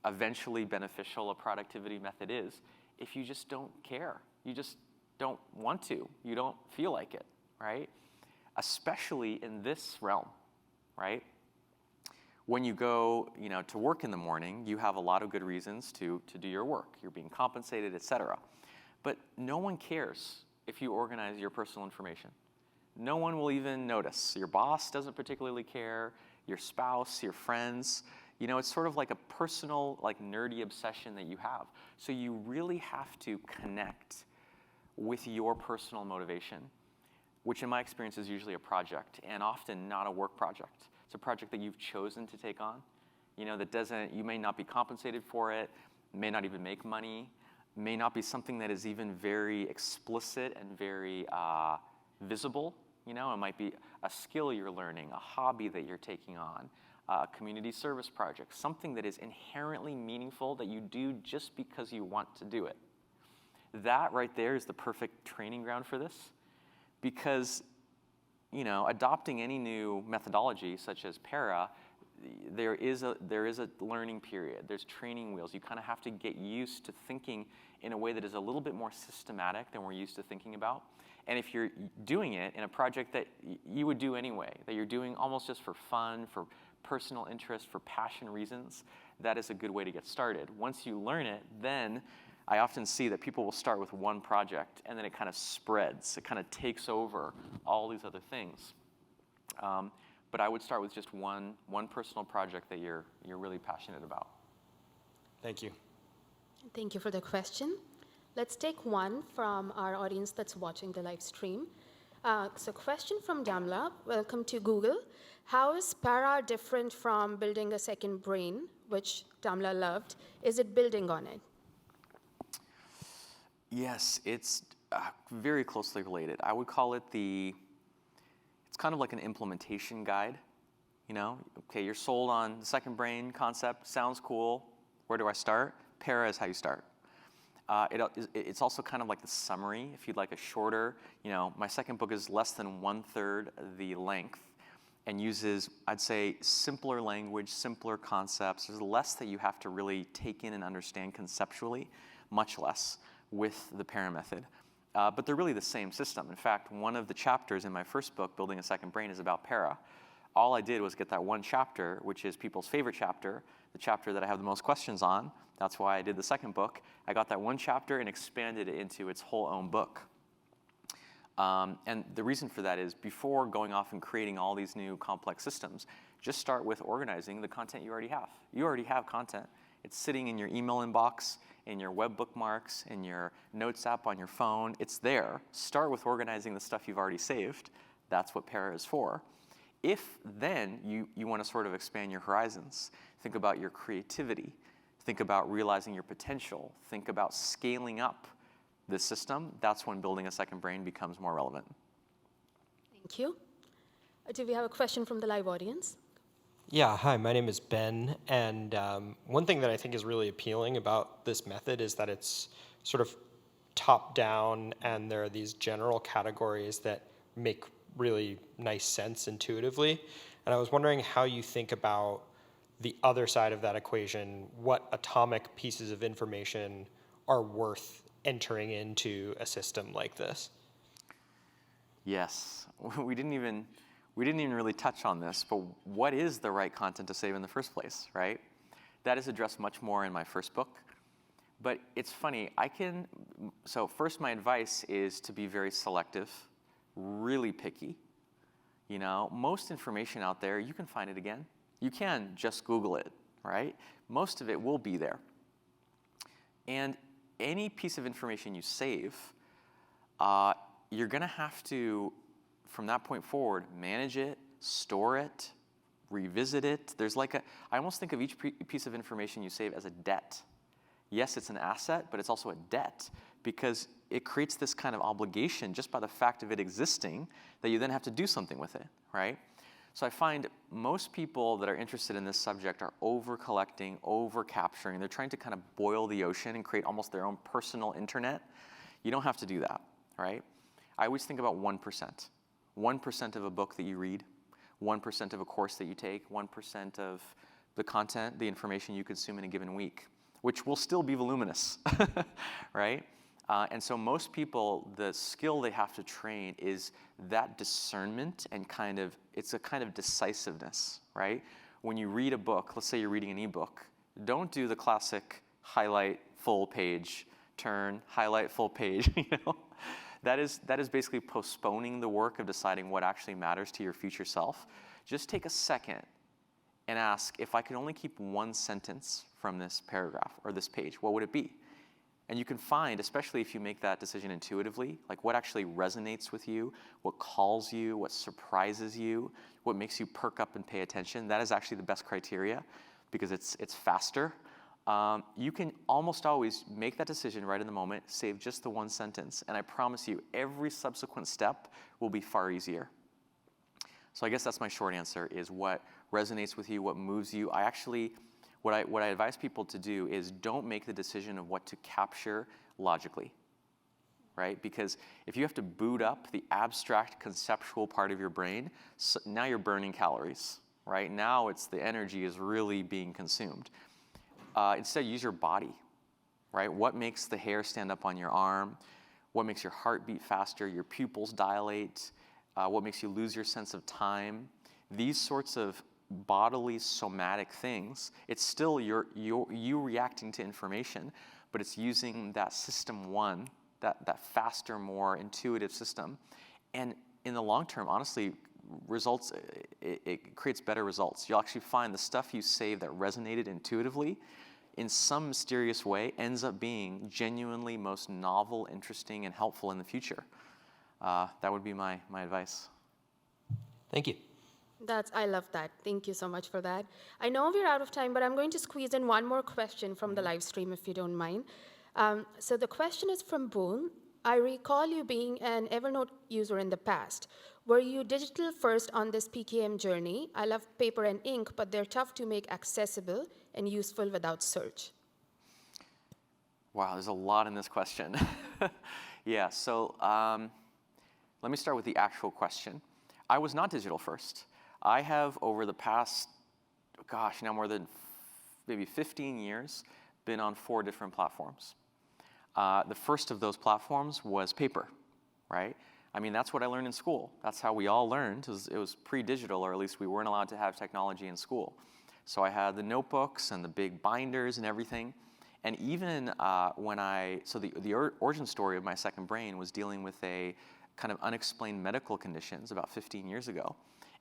eventually beneficial a productivity method is if you just don't care? You just don't want to. You don't feel like it, right? Especially in this realm, right? When you go, to work in the morning, you have a lot of good reasons to do your work. You're being compensated, et cetera. But no one cares if you organize your personal information. No one will even notice. Your boss doesn't particularly care, your spouse, your friends. It's sort of like a personal, nerdy obsession that you have. So you really have to connect with your personal motivation, which in my experience is usually a project, and often not a work project. It's a project that you've chosen to take on, you may not be compensated for it, may not even make money, may not be something that is even very explicit and very visible. It might be a skill you're learning, a hobby that you're taking on, a community service project, something that is inherently meaningful that you do just because you want to do it. That right there is the perfect training ground for this, because adopting any new methodology such as para, there is a learning period. There's training wheels. You kind of have to get used to thinking in a way that is a little bit more systematic than we're used to thinking about. And if you're doing it in a project that you would do anyway, that you're doing almost just for fun, for personal interest, for passion reasons, that is a good way to get started. Once you learn it, then I often see that people will start with one project and then it kind of spreads. It kind of takes over all these other things. But I would start with just one personal project that you're really passionate about. Thank you. Thank you for the question. Let's take one from our audience that's watching the live stream. So question from Damla. Welcome to Google. How is para different from building a second brain, which Damla loved? Is it building on it? Yes, it's very closely related. I would call it it's kind of like an implementation guide. Okay, you're sold on the second brain concept, sounds cool. Where do I start? Para is how you start. It's also kind of like the summary, if you'd like a shorter, my second book is less than 1/3 the length and uses, I'd say, simpler language, simpler concepts. There's less that you have to really take in and understand conceptually, much less with the para method. But they're really the same system. In fact, one of the chapters in my first book, Building a Second Brain, is about para. All I did was get that one chapter, which is people's favorite chapter, the chapter that I have the most questions on. That's why I did the second book. I got that one chapter and expanded it into its whole own book. And the reason for that is before going off and creating all these new complex systems, just start with organizing the content you already have. You already have content. It's sitting in your email inbox, in your web bookmarks, in your notes app on your phone. It's there. Start with organizing the stuff you've already saved. That's what para is for. If then you want to sort of expand your horizons, think about your creativity, think about realizing your potential, think about scaling up this system, that's when building a second brain becomes more relevant. Thank you. Do we have a question from the live audience? Yeah, hi, my name is Ben, and one thing that I think is really appealing about this method is that it's sort of top-down, and there are these general categories that make really nice sense intuitively. And I was wondering how you think about the other side of that equation, what atomic pieces of information are worth entering into a system like this? Yes, we didn't even really touch on this, but what is the right content to save in the first place, right? That is addressed much more in my first book. But it's funny, so first my advice is to be very selective, really picky. Most information out there, you can find it again. You can just Google it, right? Most of it will be there. And any piece of information you save, you're gonna have to, from that point forward, manage it, store it, revisit it. There's I almost think of each piece of information you save as a debt. Yes, it's an asset, but it's also a debt because it creates this kind of obligation just by the fact of it existing that you then have to do something with it, right? So I find most people that are interested in this subject are over-collecting, over-capturing. They're trying to kind of boil the ocean and create almost their own personal internet. You don't have to do that, right? I always think about 1%. 1% of a book that you read, 1% of a course that you take, 1% of the content, the information you consume in a given week, which will still be voluminous, right? And so most people, the skill they have to train is that discernment and it's a kind of decisiveness, right? When you read a book, let's say you're reading an ebook, don't do the classic highlight full page, turn, highlight full page, That is basically postponing the work of deciding what actually matters to your future self. Just take a second and ask, if I could only keep one sentence from this paragraph or this page, what would it be? And you can find, especially if you make that decision intuitively, like what actually resonates with you, what calls you, what surprises you, what makes you perk up and pay attention. That is actually the best criteria because it's faster. You can almost always make that decision right in the moment, save just the one sentence, and I promise you every subsequent step will be far easier. So I guess that's my short answer, is what resonates with you, what moves you. What I advise people to do is don't make the decision of what to capture logically, right? Because if you have to boot up the abstract conceptual part of your brain, so now you're burning calories, right? Now the energy is really being consumed. Instead, use your body, right? What makes the hair stand up on your arm? What makes your heart beat faster, your pupils dilate? What makes you lose your sense of time? These sorts of bodily somatic things, it's still you reacting to information, but it's using that system one, that faster, more intuitive system. And in the long term, honestly, results, it creates better results. You'll actually find the stuff you save that resonated intuitively in some mysterious way ends up being genuinely most novel, interesting, and helpful in the future. That would be my advice. Thank you. I love that. Thank you so much for that. I know we're out of time, but I'm going to squeeze in one more question from the live stream, if you don't mind. So the question is from Boone. I recall you being an Evernote user in the past. Were you digital first on this PKM journey? I love paper and ink, but they're tough to make accessible and useful without search. Wow, there's a lot in this question. Yeah, so let me start with the actual question. I was not digital first. I have, over the past, now more than maybe 15 years, been on 4 different platforms. The first of those platforms was paper, right? I mean, that's what I learned in school. That's how we all learned. It was pre-digital, or at least we weren't allowed to have technology in school. So I had the notebooks and the big binders and everything. And even the origin story of my second brain was dealing with a kind of unexplained medical conditions about 15 years ago.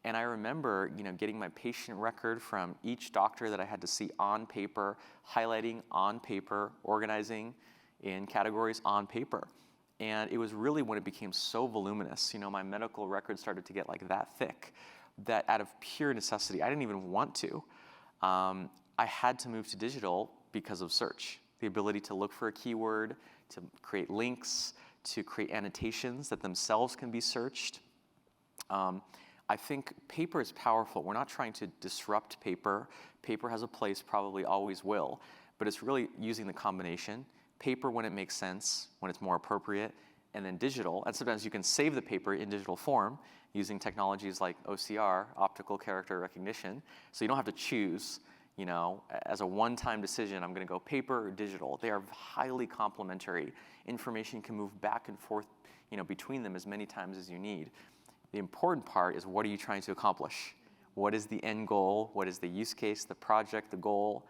And I remember, getting my patient record from each doctor that I had to see on paper, highlighting on paper, organizing in categories on paper. And it was really when it became so voluminous, my medical record started to get like that thick, that out of pure necessity, I didn't even want to. I had to move to digital because of search. The ability to look for a keyword, to create links, to create annotations that themselves can be searched. I think paper is powerful. We're not trying to disrupt paper. Paper has a place, probably always will, but it's really using the combination. Paper when it makes sense, when it's more appropriate, and then digital. And sometimes you can save the paper in digital form using technologies like OCR, optical character recognition. So you don't have to choose, as a one-time decision, I'm going to go paper or digital. They are highly complementary. Information can move back and forth, between them as many times as you need. The important part is, what are you trying to accomplish? What is the end goal? What is the use case, the project, the goal?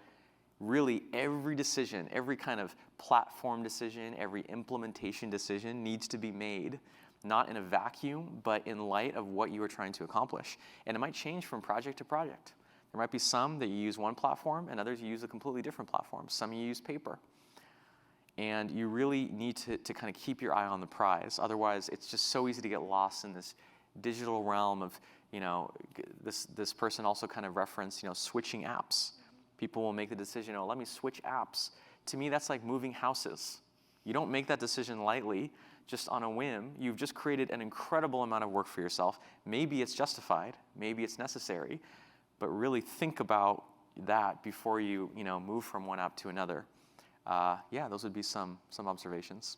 Really, every decision, every kind of platform decision, every implementation decision needs to be made, not in a vacuum, but in light of what you are trying to accomplish. And it might change from project to project. There might be some that you use one platform, and others you use a completely different platform. Some you use paper. And you really need to kind of keep your eye on the prize. Otherwise, it's just so easy to get lost in this digital realm of, this person also kind of referenced, switching apps. People will make the decision, let me switch apps to me, that's like moving houses. You don't make that decision lightly, just on a whim. You've just created an incredible amount of work for yourself. Maybe it's justified, maybe it's necessary, but really think about that before you move from one app to another. Yeah, those would be some observations.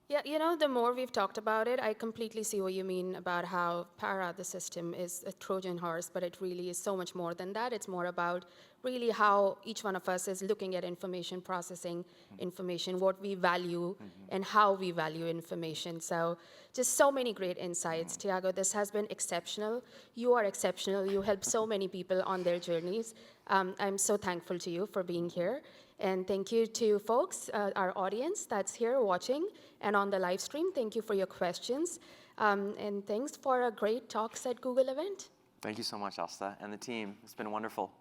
Yeah, the more we've talked about it, I completely see what you mean about how Para, the system, is a Trojan horse, but it really is so much more than that. It's more about really how each one of us is looking at information, processing information, what we value, and how we value information. So just so many great insights. Tiago, this has been exceptional. You are exceptional. You help so many people on their journeys. I'm so thankful to you for being here. And thank you to folks, our audience that's here watching and on the live stream. Thank you for your questions. And thanks for a great Talks at Google event. Thank you so much, Asta, and the team. It's been wonderful.